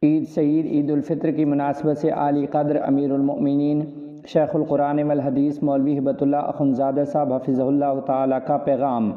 عید سعید عید الفطر کی مناسبت سے عالی قدر امیر المؤمنین شیخ القرآن والحدیث مولوی ہبۃ اللہ اخندزادہ صاحب حفظہ اللہ تعالی کا پیغام۔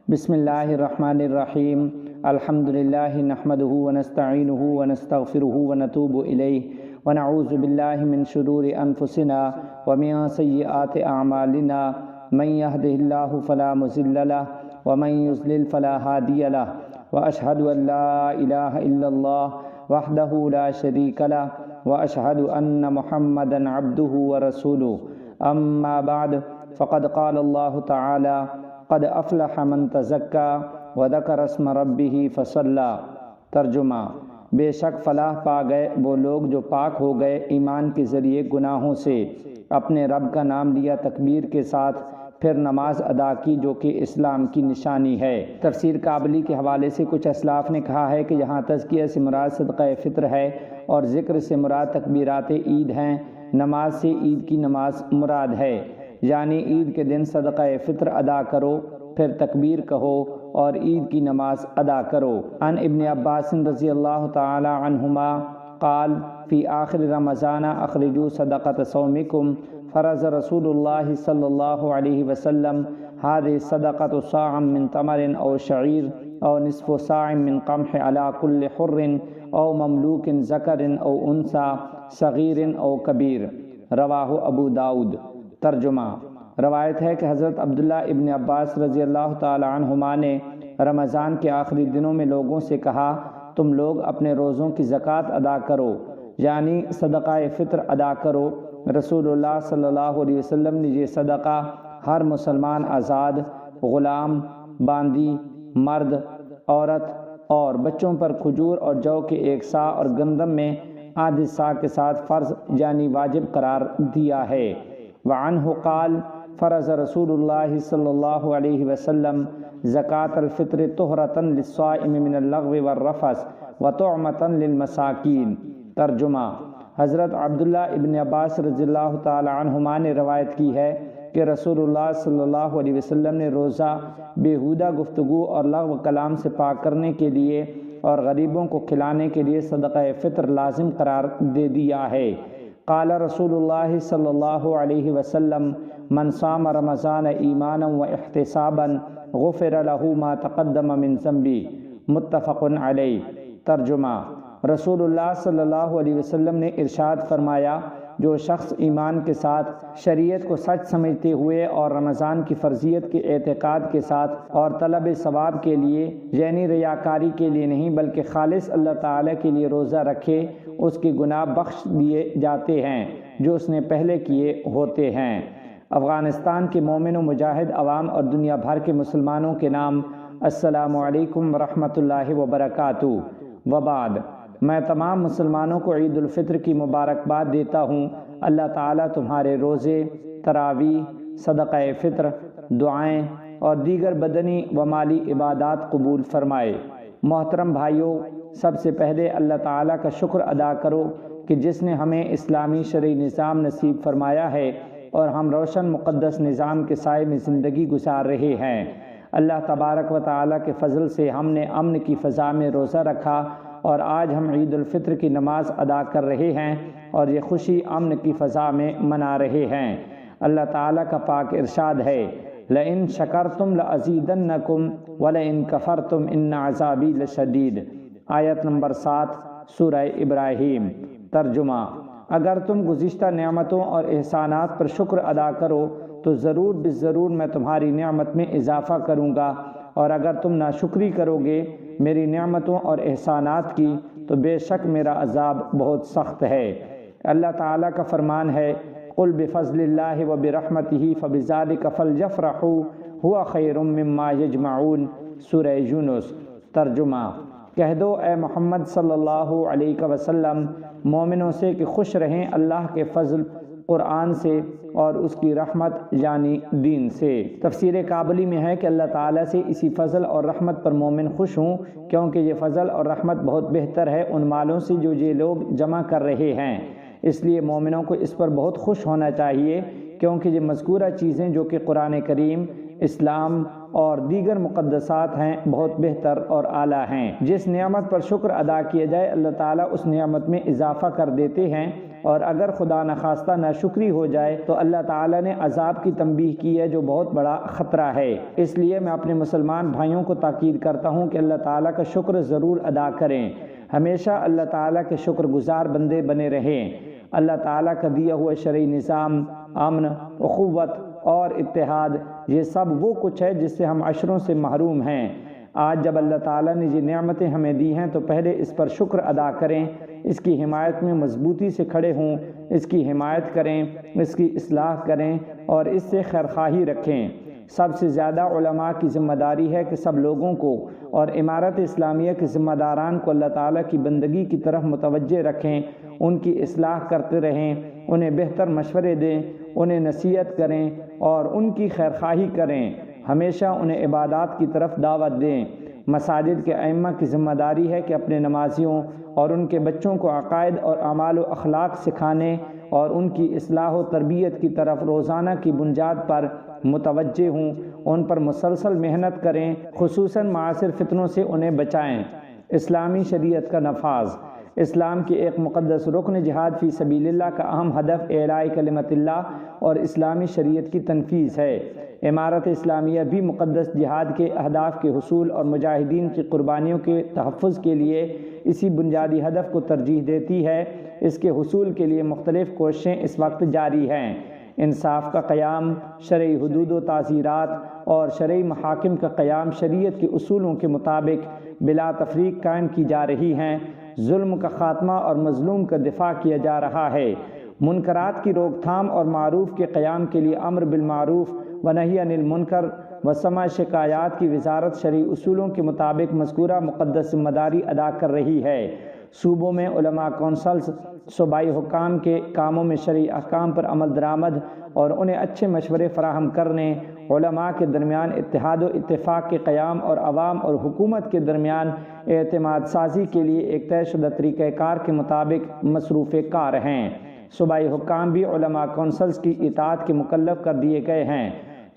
بسم اللہ الرحمن الرحیم، الحمدللہ نحمدہ ونستعینہ ونستغفرہ ونتوب الیہ ونعوذ باللہ من شرور انفسنا ومن سیئات اعمالنا، من یہدہ اللہ فلا مضل لہ ومن یضلل فلا ہادی لہ، واشہد ان لا الہ الا اللہ وحدہ لا شریک لہ واشہد ان محمدا عبدہ ورسولہ، اما بعد فقد قال اللہ تعالی قد افلح من تزکا وذکر اسم ربہ فصلی۔ ترجمہ: بے شک فلاح پا گئے وہ لوگ جو پاک ہو گئے ایمان کے ذریعے گناہوں سے، اپنے رب کا نام لیا تکبیر کے ساتھ، پھر نماز ادا کی جو کہ اسلام کی نشانی ہے۔ تفسیر کابلی کے حوالے سے کچھ اسلاف نے کہا ہے کہ یہاں تزکیہ سے مراد صدقہ فطر ہے اور ذکر سے مراد تکبیرات عید ہیں، نماز سے عید کی نماز مراد ہے، یعنی عید کے دن صدقہ فطر ادا کرو، پھر تکبیر کہو اور عید کی نماز ادا کرو۔ عن ابن عباس رضی اللہ تعالی عنہما قال فی آخر رمضان اخرجوا صدقۃ صومکم، فرض رسول اللہ صلی اللہ علیہ وسلم هذه صدقۃ صاع من تمر او شعیر او نصف صاع من قمح على كل حر او مملوک ذکر او انثى صغیر او کبیر، رواہ ابو داؤد۔ ترجمہ: روایت ہے کہ حضرت عبداللہ ابن عباس رضی اللہ تعالی عنہما نے رمضان کے آخری دنوں میں لوگوں سے کہا، تم لوگ اپنے روزوں کی زکوٰۃ ادا کرو، یعنی صدقہ فطر ادا کرو۔ رسول اللہ صلی اللہ علیہ وسلم نے یہ صدقہ ہر مسلمان آزاد، غلام، باندی، مرد، عورت اور بچوں پر کھجور اور جو کے 1 صاع اور گندم میں آدھی صاع کے ساتھ فرض یعنی واجب قرار دیا ہے۔ وعنہ قال فرض رسول اللہ صلی اللہ علیہ وسلم زکاة الفطر طہرۃ للصائم من اللغو والرفث وطعمۃ للمساکین۔ ترجمہ: حضرت عبداللہ ابن عباس رضی اللہ تعالی عنہما نے روایت کی ہے کہ رسول اللہ صلی اللہ علیہ وسلم نے روزہ بیہودہ گفتگو اور لغو کلام سے پاک کرنے کے لیے اور غریبوں کو کھلانے کے لیے صدقہ فطر لازم قرار دے دیا ہے۔ قال رسول اللہ صلی اللہ علیہ وسلم من صام رمضان ایمانا و احتسابا غفر له ما تقدم من ذنبہ، متفق علیہ۔ ترجمہ: رسول اللہ صلی اللہ علیہ وسلم نے ارشاد فرمایا، جو شخص ایمان کے ساتھ شریعت کو سچ سمجھتے ہوئے اور رمضان کی فرضیت کے اعتقاد کے ساتھ اور طلب ثواب کے لیے، یعنی ریاکاری کے لیے نہیں بلکہ خالص اللہ تعالیٰ کے لیے روزہ رکھے، اس کے گناہ بخش دیے جاتے ہیں جو اس نے پہلے کیے ہوتے ہیں۔ افغانستان کے مومن و مجاہد عوام اور دنیا بھر کے مسلمانوں کے نام السلام علیکم ورحمۃ اللہ وبرکاتہ۔ وبعد، میں تمام مسلمانوں کو عید الفطر کی مبارکباد دیتا ہوں۔ اللہ تعالیٰ تمہارے روزے، تراویح، صدقہ فطر، دعائیں اور دیگر بدنی و مالی عبادات قبول فرمائے۔ محترم بھائیوں، سب سے پہلے اللہ تعالیٰ کا شکر ادا کرو کہ جس نے ہمیں اسلامی شرعی نظام نصیب فرمایا ہے اور ہم روشن مقدس نظام کے سائے میں زندگی گزار رہے ہیں۔ اللہ تبارک و تعالیٰ کے فضل سے ہم نے امن کی فضا میں روزہ رکھا اور آج ہم عید الفطر کی نماز ادا کر رہے ہیں اور یہ خوشی امن کی فضا میں منا رہے ہیں۔ اللہ تعالیٰ کا پاک ارشاد ہے، لَإِن شَكَرْتُمْ لَأَزِيدَنَّكُمْ وَلَإِن كَفَرْتُمْ إِنَّ عَذَابِي لَشَدِيدٌ، آیت نمبر 7 سورہ ابراہیم۔ ترجمہ: اگر تم گزشتہ نعمتوں اور احسانات پر شکر ادا کرو تو ضرور بالضرور میں تمہاری نعمت میں اضافہ کروں گا، اور اگر تم ناشکری کرو گے میری نعمتوں اور احسانات کی تو بے شک میرا عذاب بہت سخت ہے۔ اللہ تعالیٰ کا فرمان ہے، قُلْ بِفَضْلِ اللَّهِ وَبِرَحْمَتِهِ فَبِذَلِكَ فَلْيَفْرَحُوا هُوَ خَيْرٌ مِّمَّا يَجْمَعُونَ، سورہ یونس۔ ترجمہ: کہہ دو اے محمد صلی اللہ علیہ وسلم مومنوں سے کہ خوش رہیں اللہ کے فضل، قرآن سے اور اس کی رحمت یعنی دین سے۔ تفسیر کابلی میں ہے کہ اللہ تعالیٰ سے اسی فضل اور رحمت پر مومن خوش ہوں، کیونکہ یہ فضل اور رحمت بہت بہتر ہے ان مالوں سے جو یہ لوگ جمع کر رہے ہیں۔ اس لیے مومنوں کو اس پر بہت خوش ہونا چاہیے، کیونکہ یہ مذکورہ چیزیں جو کہ قرآن کریم اسلام اور دیگر مقدسات ہیں بہت بہتر اور اعلیٰ ہیں۔ جس نعمت پر شکر ادا کیا جائے اللہ تعالیٰ اس نعمت میں اضافہ کر دیتے ہیں، اور اگر خدا نخواستہ ناشکری ہو جائے تو اللہ تعالیٰ نے عذاب کی تنبیہ کی ہے جو بہت بڑا خطرہ ہے۔ اس لیے میں اپنے مسلمان بھائیوں کو تاکید کرتا ہوں کہ اللہ تعالیٰ کا شکر ضرور ادا کریں، ہمیشہ اللہ تعالیٰ کے شکر گزار بندے بنے رہیں۔ اللہ تعالیٰ کا دیا ہوا شرعی نظام، امن، اخوت اور اتحاد، یہ سب وہ کچھ ہے جس سے ہم عشروں سے محروم ہیں۔ آج جب اللہ تعالیٰ نے یہ نعمتیں ہمیں دی ہیں تو پہلے اس پر شکر ادا کریں، اس کی حمایت میں مضبوطی سے کھڑے ہوں، اس کی حمایت کریں، اس کی اصلاح کریں اور اس سے خیرخواہی رکھیں۔ سب سے زیادہ علماء کی ذمہ داری ہے کہ سب لوگوں کو اور امارت اسلامیہ کے ذمہ داران کو اللہ تعالیٰ کی بندگی کی طرف متوجہ رکھیں، ان کی اصلاح کرتے رہیں، انہیں بہتر مشورے دیں، انہیں نصیحت کریں اور ان کی خیرخواہی کریں، ہمیشہ انہیں عبادات کی طرف دعوت دیں۔ مساجد کے ائمہ کی ذمہ داری ہے کہ اپنے نمازیوں اور ان کے بچوں کو عقائد اور اعمال و اخلاق سکھانے اور ان کی اصلاح و تربیت کی طرف روزانہ کی بنیاد پر متوجہ ہوں، ان پر مسلسل محنت کریں، خصوصاً معاصر فتنوں سے انہیں بچائیں۔ اسلامی شریعت کا نفاذ۔ اسلام کے ایک مقدس رکن جہاد فی سبیل اللہ کا اہم ہدف اعلاء کلمت اللہ اور اسلامی شریعت کی تنفیذ ہے۔ امارت اسلامیہ بھی مقدس جہاد کے اہداف کے حصول اور مجاہدین کی قربانیوں کے تحفظ کے لیے اسی بنیادی ہدف کو ترجیح دیتی ہے۔ اس کے حصول کے لیے مختلف کوششیں اس وقت جاری ہیں۔ انصاف کا قیام، شرعی حدود و تعزیرات اور شرعی محاکم کا قیام شریعت کے اصولوں کے مطابق بلا تفریق قائم کی جا رہی ہیں۔ ظلم کا خاتمہ اور مظلوم کا دفاع کیا جا رہا ہے۔ منکرات کی روک تھام اور معروف کے قیام کے لیے امر بالمعروف و نہی عن المنکر و سماع شکایات کی وزارت شرعی اصولوں کے مطابق مذکورہ مقدس ذمہ داری ادا کر رہی ہے۔ صوبوں میں علماء کونسلز صوبائی حکام کے کاموں میں شرعی احکام پر عمل درآمد اور انہیں اچھے مشورے فراہم کرنے، علماء کے درمیان اتحاد و اتفاق کے قیام اور عوام اور حکومت کے درمیان اعتماد سازی کے لیے ایک طے شدہ طریقہ کار کے مطابق مصروف کار ہیں۔ صوبائی حکام بھی علماء کونسلز کی اطاعت کے مکلف کر دیے گئے ہیں۔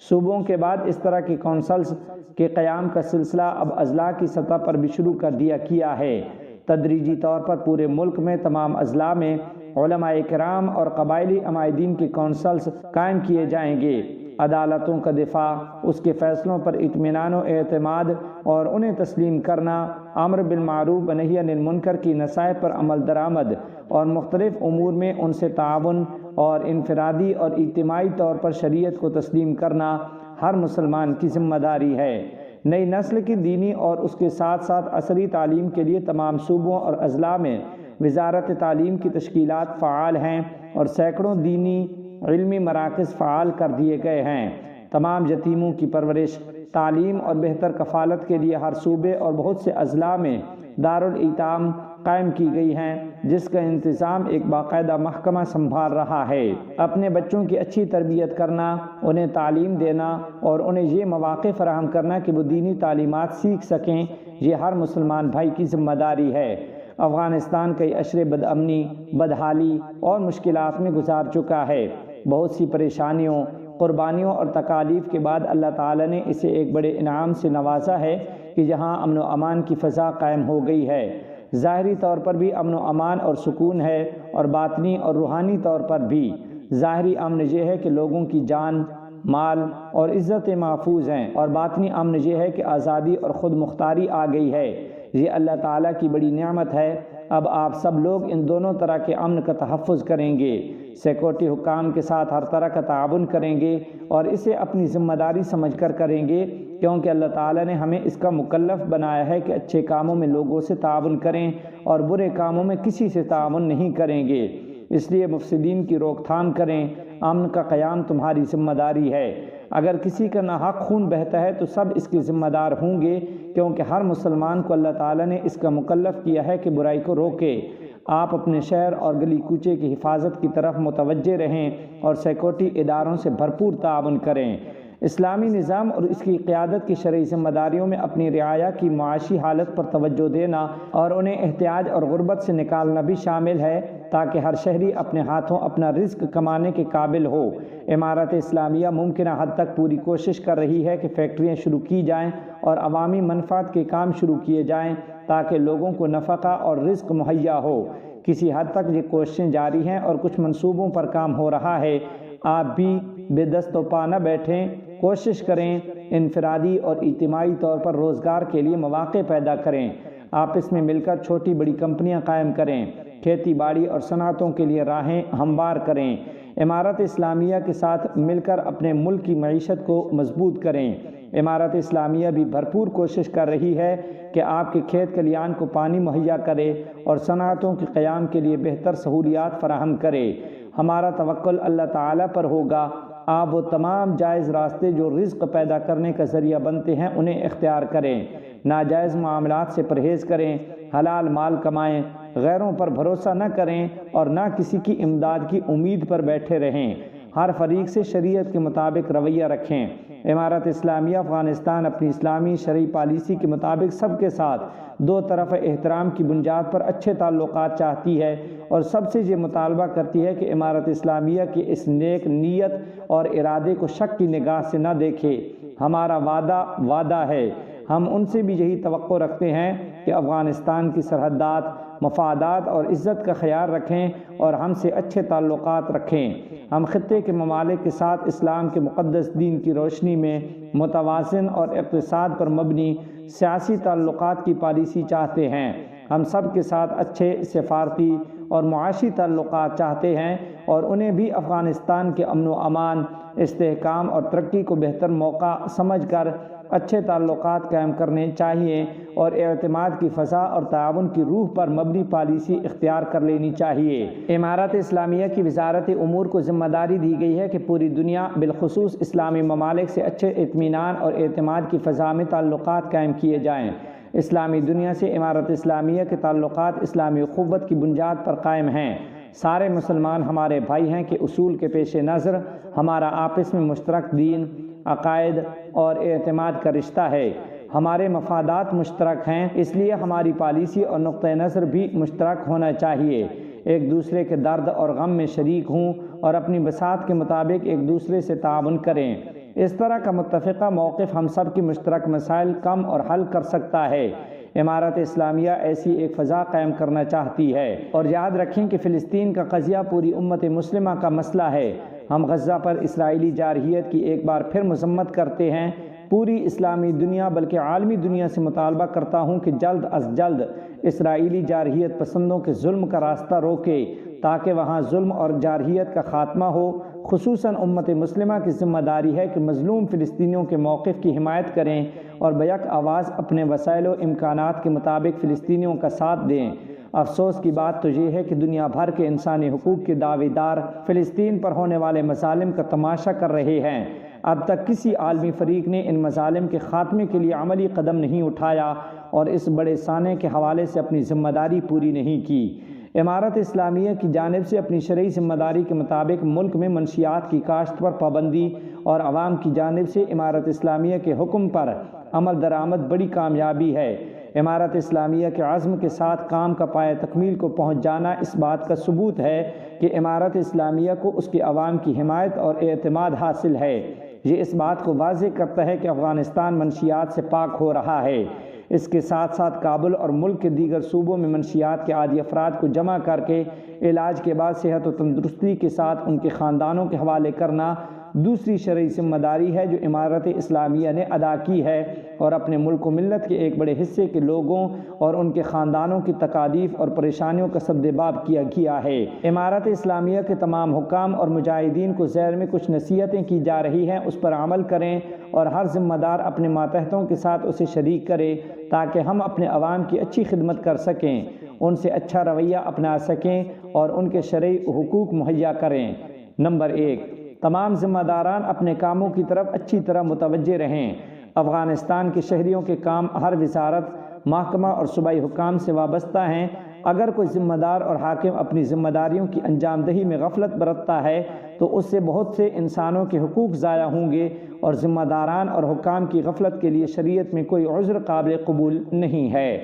صوبوں کے بعد اس طرح کی کونسلز کے قیام کا سلسلہ اب اضلاع کی سطح پر بھی شروع کر کیا ہے۔ تدریجی طور پر پورے ملک میں تمام اضلاع میں علماء کرام اور قبائلی عمائدین کی کونسلز قائم کیے جائیں گے۔ عدالتوں کا دفاع، اس کے فیصلوں پر اطمینان و اعتماد اور انہیں تسلیم کرنا، امر بالمعروف و نہی عن المنکر کی نصائح پر عمل درآمد اور مختلف امور میں ان سے تعاون اور انفرادی اور اجتماعی طور پر شریعت کو تسلیم کرنا ہر مسلمان کی ذمہ داری ہے۔ نئی نسل کی دینی اور اس کے ساتھ ساتھ عصری تعلیم کے لیے تمام صوبوں اور اضلاع میں وزارت تعلیم کی تشکیلات فعال ہیں اور سینکڑوں دینی علمی مراکز فعال کر دیے گئے ہیں۔ تمام یتیموں کی پرورش، تعلیم اور بہتر کفالت کے لیے ہر صوبے اور بہت سے اضلاع میں دارالایتام قائم کی گئی ہیں، جس کا انتظام ایک باقاعدہ محکمہ سنبھال رہا ہے۔ اپنے بچوں کی اچھی تربیت کرنا، انہیں تعلیم دینا اور انہیں یہ مواقع فراہم کرنا کہ وہ دینی تعلیمات سیکھ سکیں، یہ ہر مسلمان بھائی کی ذمہ داری ہے۔ افغانستان کئی عشرے بدامنی، بدحالی اور مشکلات میں گزار چکا ہے۔ بہت سی پریشانیوں، قربانیوں اور تکالیف کے بعد اللہ تعالیٰ نے اسے ایک بڑے انعام سے نوازا ہے کہ جہاں امن و امان کی فضا قائم ہو گئی ہے۔ ظاہری طور پر بھی امن و امان اور سکون ہے اور باطنی اور روحانی طور پر بھی۔ ظاہری امن یہ ہے کہ لوگوں کی جان، مال اور عزتیں محفوظ ہیں، اور باطنی امن یہ ہے کہ آزادی اور خود مختاری آ گئی ہے۔ یہ اللہ تعالیٰ کی بڑی نعمت ہے۔ اب آپ سب لوگ ان دونوں طرح کے امن کا تحفظ کریں گے، سیکورٹی حکام کے ساتھ ہر طرح کا تعاون کریں گے اور اسے اپنی ذمہ داری سمجھ کر کریں گے، کیونکہ اللہ تعالیٰ نے ہمیں اس کا مکلف بنایا ہے کہ اچھے کاموں میں لوگوں سے تعاون کریں اور برے کاموں میں کسی سے تعاون نہیں کریں گے۔ اس لیے مفسدین کی روک تھام کریں۔ امن کا قیام تمہاری ذمہ داری ہے۔ اگر کسی کا ناحق خون بہتا ہے تو سب اس کے ذمہ دار ہوں گے، کیونکہ ہر مسلمان کو اللہ تعالیٰ نے اس کا مکلف کیا ہے کہ برائی کو روکے۔ آپ اپنے شہر اور گلی کوچے کی حفاظت کی طرف متوجہ رہیں اور سیکورٹی اداروں سے بھرپور تعاون کریں۔ اسلامی نظام اور اس کی قیادت کی شرعی ذمہ داریوں میں اپنی رعایا کی معاشی حالت پر توجہ دینا اور انہیں احتیاج اور غربت سے نکالنا بھی شامل ہے۔ تاکہ ہر شہری اپنے ہاتھوں اپنا رزق کمانے کے قابل ہو۔ امارت اسلامیہ ممکنہ حد تک پوری کوشش کر رہی ہے کہ فیکٹریاں شروع کی جائیں اور عوامی منفعت کے کام شروع کیے جائیں تاکہ لوگوں کو نفقہ اور رزق مہیا ہو۔ کسی حد تک یہ کوششیں جاری ہیں اور کچھ منصوبوں پر کام ہو رہا ہے۔ آپ بھی بے دست و پا نہ بیٹھیں، کوشش کریں، انفرادی اور اجتماعی طور پر روزگار کے لیے مواقع پیدا کریں، آپس میں مل کر چھوٹی بڑی کمپنیاں قائم کریں، کھیتی باڑی اور صنعتوں کے لیے راہیں ہموار کریں، امارت اسلامیہ کے ساتھ مل کر اپنے ملک کی معیشت کو مضبوط کریں۔ امارت اسلامیہ بھی بھرپور کوشش کر رہی ہے کہ آپ کے کھیت کھلیان کو پانی مہیا کرے اور صنعتوں کے قیام کے لیے بہتر سہولیات فراہم کرے۔ ہمارا توکل اللہ تعالیٰ پر ہوگا۔ آپ وہ تمام جائز راستے جو رزق پیدا کرنے کا ذریعہ بنتے ہیں انہیں اختیار کریں، ناجائز معاملات سے پرہیز کریں، حلال مال کمائیں، غیروں پر بھروسہ نہ کریں اور نہ کسی کی امداد کی امید پر بیٹھے رہیں۔ ہر فریق سے شریعت کے مطابق رویہ رکھیں۔ امارت اسلامیہ افغانستان اپنی اسلامی شرعی پالیسی کے مطابق سب کے ساتھ دو طرف احترام کی بنیاد پر اچھے تعلقات چاہتی ہے اور سب سے یہ مطالبہ کرتی ہے کہ امارت اسلامیہ کی اس نیک نیت اور ارادے کو شک کی نگاہ سے نہ دیکھے۔ ہمارا وعدہ ہے، ہم ان سے بھی یہی توقع رکھتے ہیں کہ افغانستان کی سرحدات، مفادات اور عزت کا خیال رکھیں اور ہم سے اچھے تعلقات رکھیں۔ ہم خطے کے ممالک کے ساتھ اسلام کے مقدس دین کی روشنی میں متوازن اور اقتصاد پر مبنی سیاسی تعلقات کی پالیسی چاہتے ہیں۔ ہم سب کے ساتھ اچھے سفارتی اور معاشی تعلقات چاہتے ہیں اور انہیں بھی افغانستان کے امن و امان، استحکام اور ترقی کو بہتر موقع سمجھ کر اچھے تعلقات قائم کرنے چاہیے اور اعتماد کی فضا اور تعاون کی روح پر مبنی پالیسی اختیار کر لینی چاہیے۔ امارت اسلامیہ کی وزارت امور کو ذمہ داری دی گئی ہے کہ پوری دنیا بالخصوص اسلامی ممالک سے اچھے اطمینان اور اعتماد کی فضا میں تعلقات قائم کیے جائیں۔ اسلامی دنیا سے امارت اسلامیہ کے تعلقات اسلامی اخوت کی بنیاد پر قائم ہیں۔ سارے مسلمان ہمارے بھائی ہیں کہ اصول کے پیش نظر ہمارا آپس میں مشترک دین، عقائد اور اعتماد کا رشتہ ہے۔ ہمارے مفادات مشترک ہیں، اس لیے ہماری پالیسی اور نقطہ نظر بھی مشترک ہونا چاہیے۔ ایک دوسرے کے درد اور غم میں شریک ہوں اور اپنی بساط کے مطابق ایک دوسرے سے تعاون کریں۔ اس طرح کا متفقہ موقف ہم سب کی مشترک مسائل کم اور حل کر سکتا ہے۔ امارت اسلامیہ ایسی ایک فضا قائم کرنا چاہتی ہے اور یاد رکھیں کہ فلسطین کا قضیہ پوری امت مسلمہ کا مسئلہ ہے۔ ہم غزہ پر اسرائیلی جارحیت کی ایک بار پھر مذمت کرتے ہیں۔ پوری اسلامی دنیا بلکہ عالمی دنیا سے مطالبہ کرتا ہوں کہ جلد از جلد اسرائیلی جارحیت پسندوں کے ظلم کا راستہ روکے تاکہ وہاں ظلم اور جارحیت کا خاتمہ ہو۔ خصوصاً امت مسلمہ کی ذمہ داری ہے کہ مظلوم فلسطینیوں کے موقف کی حمایت کریں اور بیک آواز اپنے وسائل و امکانات کے مطابق فلسطینیوں کا ساتھ دیں۔ افسوس کی بات تو یہ ہے کہ دنیا بھر کے انسانی حقوق کے دعوے دار فلسطین پر ہونے والے مظالم کا تماشا کر رہے ہیں۔ اب تک کسی عالمی فریق نے ان مظالم کے خاتمے کے لیے عملی قدم نہیں اٹھایا اور اس بڑے سانحے کے حوالے سے اپنی ذمہ داری پوری نہیں کی۔ امارت اسلامیہ کی جانب سے اپنی شرعی ذمہ داری کے مطابق ملک میں منشیات کی کاشت پر پابندی اور عوام کی جانب سے امارت اسلامیہ کے حکم پر عمل درآمد بڑی کامیابی ہے۔ امارت اسلامیہ کے عزم کے ساتھ کام کا پایہ تکمیل کو پہنچ جانا اس بات کا ثبوت ہے کہ امارت اسلامیہ کو اس کے عوام کی حمایت اور اعتماد حاصل ہے۔ یہ اس بات کو واضح کرتا ہے کہ افغانستان منشیات سے پاک ہو رہا ہے۔ اس کے ساتھ ساتھ کابل اور ملک کے دیگر صوبوں میں منشیات کے عادی افراد کو جمع کر کے علاج کے بعد صحت و تندرستی کے ساتھ ان کے خاندانوں کے حوالے کرنا دوسری شرعی ذمہ داری ہے جو امارت اسلامیہ نے ادا کی ہے اور اپنے ملک و ملت کے ایک بڑے حصے کے لوگوں اور ان کے خاندانوں کی تکالیف اور پریشانیوں کا سدباب کیا ہے۔ امارت اسلامیہ کے تمام حکام اور مجاہدین کو ذیل میں کچھ نصیحتیں کی جا رہی ہیں، اس پر عمل کریں اور ہر ذمہ دار اپنے ماتحتوں کے ساتھ اسے شریک کرے تاکہ ہم اپنے عوام کی اچھی خدمت کر سکیں، ان سے اچھا رویہ اپنا سکیں اور ان کے شرعی حقوق مہیا کریں۔ نمبر 1، تمام ذمہ داران اپنے کاموں کی طرف اچھی طرح متوجہ رہیں۔ افغانستان کے شہریوں کے کام ہر وزارت، محکمہ اور صوبائی حکام سے وابستہ ہیں۔ اگر کوئی ذمہ دار اور حاکم اپنی ذمہ داریوں کی انجام دہی میں غفلت برتتا ہے تو اس سے بہت سے انسانوں کے حقوق ضائع ہوں گے اور ذمہ داران اور حکام کی غفلت کے لیے شریعت میں کوئی عذر قابل قبول نہیں ہے۔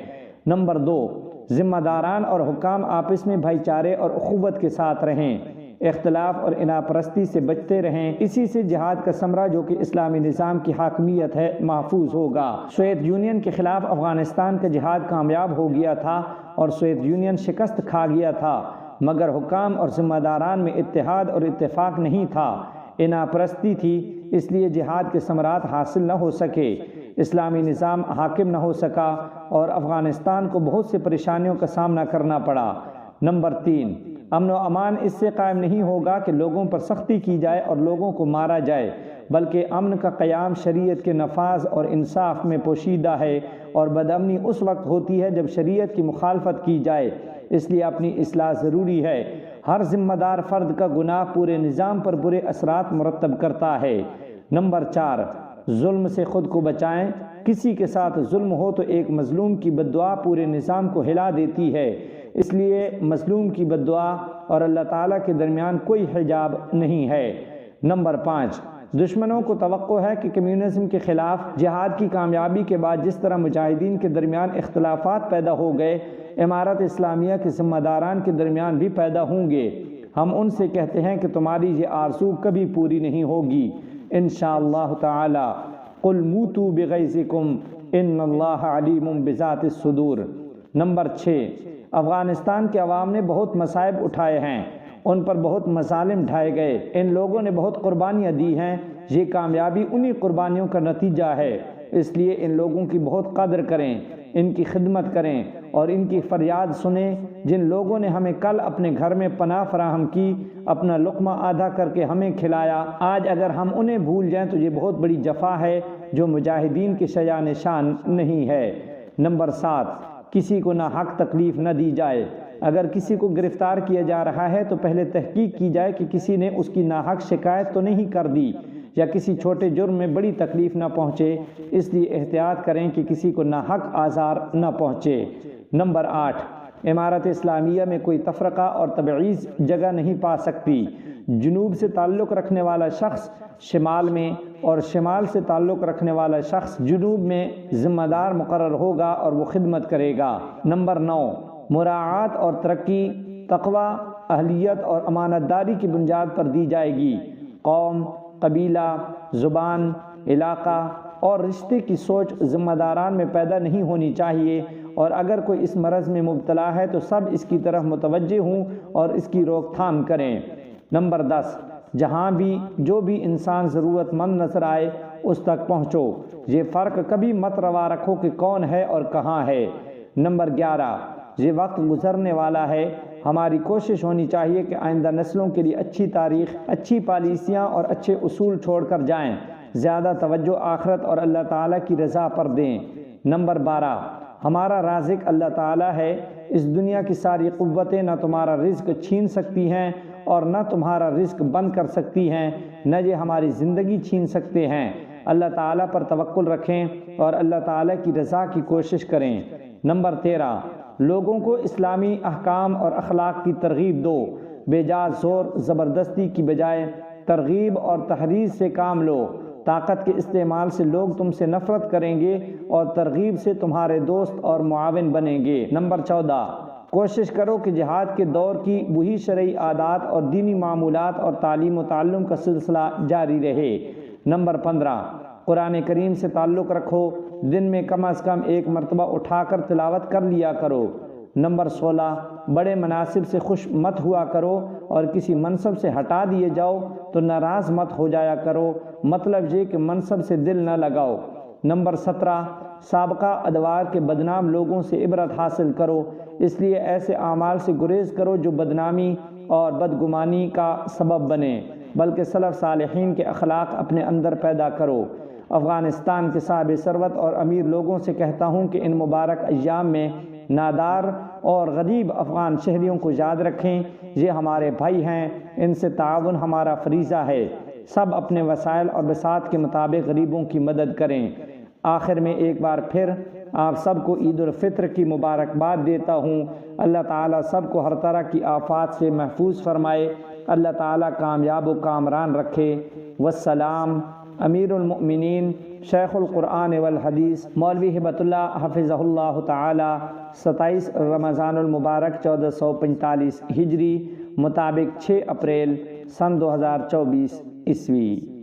نمبر 2، ذمہ داران اور حکام آپس میں بھائی چارے اور اخوت کے ساتھ رہیں، اختلاف اور اناپرستی سے بچتے رہیں، اسی سے جہاد کا ثمرہ جو کہ اسلامی نظام کی حاکمیت ہے محفوظ ہوگا۔ سوویت یونین کے خلاف افغانستان کا جہاد کامیاب ہو گیا تھا اور سوویت یونین شکست کھا گیا تھا، مگر حکام اور ذمہ داران میں اتحاد اور اتفاق نہیں تھا، اناپرستی تھی، اس لیے جہاد کے ثمرات حاصل نہ ہو سکے، اسلامی نظام حاکم نہ ہو سکا اور افغانستان کو بہت سے پریشانیوں کا سامنا کرنا پڑا۔ نمبر 3، امن و امان اس سے قائم نہیں ہوگا کہ لوگوں پر سختی کی جائے اور لوگوں کو مارا جائے، بلکہ امن کا قیام شریعت کے نفاذ اور انصاف میں پوشیدہ ہے، اور بدامنی اس وقت ہوتی ہے جب شریعت کی مخالفت کی جائے، اس لیے اپنی اصلاح ضروری ہے۔ ہر ذمہ دار فرد کا گناہ پورے نظام پر برے اثرات مرتب کرتا ہے۔ نمبر 4، ظلم سے خود کو بچائیں۔ کسی کے ساتھ ظلم ہو تو ایک مظلوم کی بد دعا پورے نظام کو ہلا دیتی ہے، اس لیے مظلوم کی بد دعا اور اللہ تعالیٰ کے درمیان کوئی حجاب نہیں ہے۔ نمبر 5، دشمنوں کو توقع ہے کہ کمیونزم کے خلاف جہاد کی کامیابی کے بعد جس طرح مجاہدین کے درمیان اختلافات پیدا ہو گئے، امارت اسلامیہ کے ذمہ داران کے درمیان بھی پیدا ہوں گے۔ ہم ان سے کہتے ہیں کہ تمہاری یہ آرزو کبھی پوری نہیں ہوگی انشاءاللہ تعالی۔ قل موتوا بغیظکم ان اللہ علیم بذات الصدور۔ نمبر 6، افغانستان کے عوام نے بہت مصائب اٹھائے ہیں، ان پر بہت مظالم ڈھائے گئے، ان لوگوں نے بہت قربانیاں دی ہیں، یہ کامیابی انہی قربانیوں کا نتیجہ ہے، اس لیے ان لوگوں کی بہت قدر کریں، ان کی خدمت کریں اور ان کی فریاد سنیں۔ جن لوگوں نے ہمیں کل اپنے گھر میں پناہ فراہم کی، اپنا لقمہ آدھا کر کے ہمیں کھلایا، آج اگر ہم انہیں بھول جائیں تو یہ بہت بڑی جفا ہے جو مجاہدین کے شایان شان نہیں ہے۔ نمبر 7، کسی کو ناحق تکلیف نہ دی جائے۔ اگر کسی کو گرفتار کیا جا رہا ہے تو پہلے تحقیق کی جائے کہ کسی نے اس کی ناحق شکایت تو نہیں کر دی یا کسی چھوٹے جرم میں بڑی تکلیف نہ پہنچے، اس لیے احتیاط کریں کہ کسی کو ناحق آزار نہ پہنچے۔ نمبر 8، امارت اسلامیہ میں کوئی تفرقہ اور تبعیض جگہ نہیں پا سکتی۔ جنوب سے تعلق رکھنے والا شخص شمال میں اور شمال سے تعلق رکھنے والا شخص جنوب میں ذمہ دار مقرر ہوگا اور وہ خدمت کرے گا۔ نمبر 9، مراعات اور ترقی تقوی، اہلیت اور امانت داری کی بنیاد پر دی جائے گی۔ قوم، قبیلہ، زبان، علاقہ اور رشتے کی سوچ ذمہ داران میں پیدا نہیں ہونی چاہیے، اور اگر کوئی اس مرض میں مبتلا ہے تو سب اس کی طرف متوجہ ہوں اور اس کی روک تھام کریں۔ نمبر 10، جہاں بھی جو بھی انسان ضرورت مند نظر آئے اس تک پہنچو، یہ فرق کبھی مت روا رکھو کہ کون ہے اور کہاں ہے۔ نمبر 11، یہ وقت گزرنے والا ہے، ہماری کوشش ہونی چاہیے کہ آئندہ نسلوں کے لیے اچھی تاریخ، اچھی پالیسیاں اور اچھے اصول چھوڑ کر جائیں، زیادہ توجہ آخرت اور اللہ تعالیٰ کی رضا پر دیں۔ نمبر 12، ہمارا رازق اللہ تعالیٰ ہے، اس دنیا کی ساری قوتیں نہ تمہارا رزق چھین سکتی ہیں اور نہ تمہارا رزق بند کر سکتی ہیں، نہ یہ ہماری زندگی چھین سکتے ہیں۔ اللہ تعالیٰ پر توکل رکھیں اور اللہ تعالیٰ کی رضا کی کوشش کریں۔ نمبر 13، لوگوں کو اسلامی احکام اور اخلاق کی ترغیب دو، بے جا زور زبردستی کی بجائے ترغیب اور تحریض سے کام لو۔ طاقت کے استعمال سے لوگ تم سے نفرت کریں گے اور ترغیب سے تمہارے دوست اور معاون بنیں گے۔ نمبر 14، کوشش کرو کہ جہاد کے دور کی وہی شرعی عادات اور دینی معمولات اور تعلیم و تعلم کا سلسلہ جاری رہے۔ نمبر 15، قرآن کریم سے تعلق رکھو، دن میں کم از کم ایک مرتبہ اٹھا کر تلاوت کر لیا کرو۔ نمبر 16، بڑے مناصب سے خوش مت ہوا کرو اور کسی منصب سے ہٹا دیے جاؤ تو ناراض مت ہو جایا کرو، مطلب یہ کہ منصب سے دل نہ لگاؤ۔ نمبر 17، سابقہ ادوار کے بدنام لوگوں سے عبرت حاصل کرو، اس لیے ایسے اعمال سے گریز کرو جو بدنامی اور بدگمانی کا سبب بنے، بلکہ سلف صالحین کے اخلاق اپنے اندر پیدا کرو۔ افغانستان کے صاحب ثروت اور امیر لوگوں سے کہتا ہوں کہ ان مبارک ایام میں نادار اور غریب افغان شہریوں کو یاد رکھیں، یہ ہمارے بھائی ہیں، ان سے تعاون ہمارا فریضہ ہے، سب اپنے وسائل اور بساط کے مطابق غریبوں کی مدد کریں۔ آخر میں ایک بار پھر آپ سب کو عید الفطر کی مبارکباد دیتا ہوں۔ اللہ تعالیٰ سب کو ہر طرح کی آفات سے محفوظ فرمائے، اللہ تعالیٰ کامیاب و کامران رکھے۔ والسلام، امیر المؤمنین شیخ القرآن والحدیث مولوی ہبت اللہ حفظہ اللہ تعالی 27 رمضان المبارک 1445 ہجری مطابق 6 اپریل سن 2024 عیسوی۔